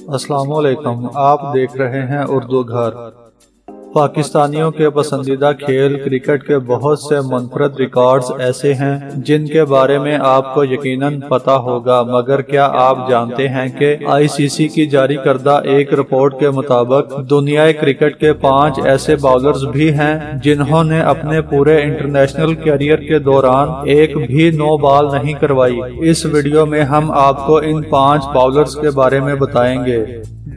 अस्सलाम वालेकुम। आप देख रहे हैं उर्दू घर। पाकिस्तानियों के पसंदीदा खेल क्रिकेट के बहुत से मुनफरद रिकॉर्ड्स ऐसे हैं जिनके बारे में आपको यकीनन पता होगा, मगर क्या आप जानते हैं कि आईसीसी की जारी करदा एक रिपोर्ट के मुताबिक दुनियाई क्रिकेट के 5 ऐसे बाउलर्स भी हैं जिन्होंने अपने पूरे इंटरनेशनल कैरियर के दौरान एक भी नो बॉल नहीं करवाई। इस वीडियो में हम आपको इन 5 बाउलर्स के बारे में बताएंगे।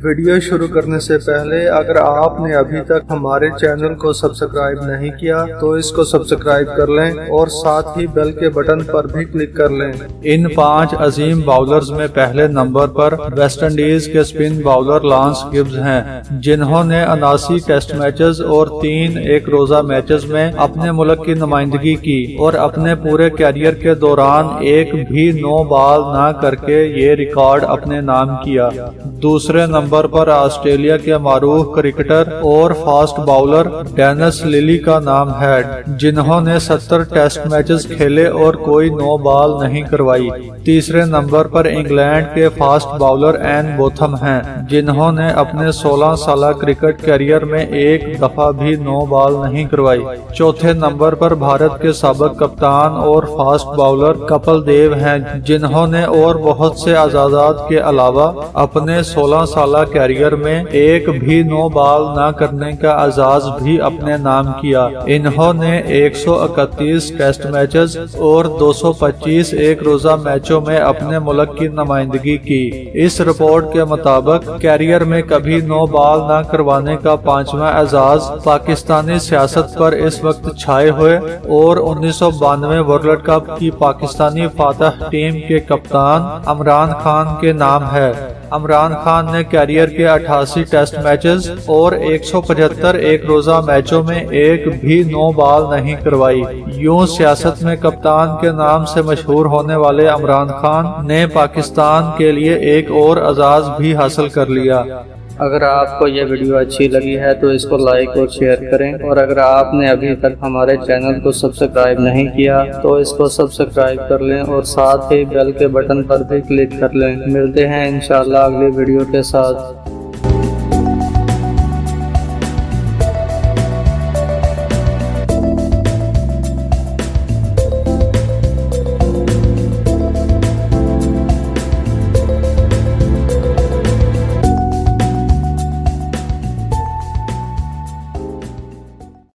वीडियो शुरू करने से पहले अगर आपने अभी तक हमारे चैनल को सब्सक्राइब नहीं किया तो इसको सब्सक्राइब कर लें और साथ ही बेल के बटन पर भी क्लिक कर लें। इन 5 अजीम बाउलर्स में पहले नंबर पर वेस्ट इंडीज के स्पिन बाउलर लांस गिब्स हैं, जिन्होंने 79 टेस्ट मैचेस और 3 एक रोजा मैचेस में अपने मुल्क की नुमाइंदगी की और अपने पूरे कैरियर के दौरान एक भी नो बॉल न करके ये रिकॉर्ड अपने नाम किया। दूसरे नंबर पर ऑस्ट्रेलिया के मारूफ क्रिकेटर और फास्ट बाउलर डेनिस लिली का नाम है, जिन्होंने 70 टेस्ट मैचेस खेले और कोई नो बॉल नहीं करवाई। तीसरे नंबर पर इंग्लैंड के फास्ट बाउलर एन बोथम हैं, जिन्होंने अपने 16 साल क्रिकेट कैरियर में एक दफा भी नो बॉल नहीं करवाई। चौथे नंबर पर भारत के साबिक कप्तान और फास्ट बाउलर कपिल देव हैं, जिन्होंने और बहुत से आजादात के अलावा अपने 16 साल कैरियर में एक भी नो बॉल न करने का एजाज भी अपने नाम किया। इन्होंने 131 टेस्ट मैचेस और 225 एक रोजा मैचों में अपने मुल्क की नुमाइंदगी की। इस रिपोर्ट के मुताबिक कैरियर में कभी नो बॉल न करवाने का 5वां एजाज पाकिस्तानी सियासत पर इस वक्त छाए हुए और 1992 वर्ल्ड कप की पाकिस्तानी फातह टीम के कप्तान इमरान खान के नाम है। इमरान खान ने कैरियर के 88 टेस्ट मैचेस और 175 एक रोजा मैचों में एक भी नो बॉल नहीं करवाई। यूं सियासत में कप्तान के नाम से मशहूर होने वाले इमरान खान ने पाकिस्तान के लिए एक और एजाज भी हासिल कर लिया। अगर आपको ये वीडियो अच्छी लगी है तो इसको लाइक और शेयर करें, और अगर आपने अभी तक हमारे चैनल को सब्सक्राइब नहीं किया तो इसको सब्सक्राइब कर लें और साथ ही बेल के बटन पर भी क्लिक कर लें। मिलते हैं इंशाल्लाह अगली वीडियो के साथ।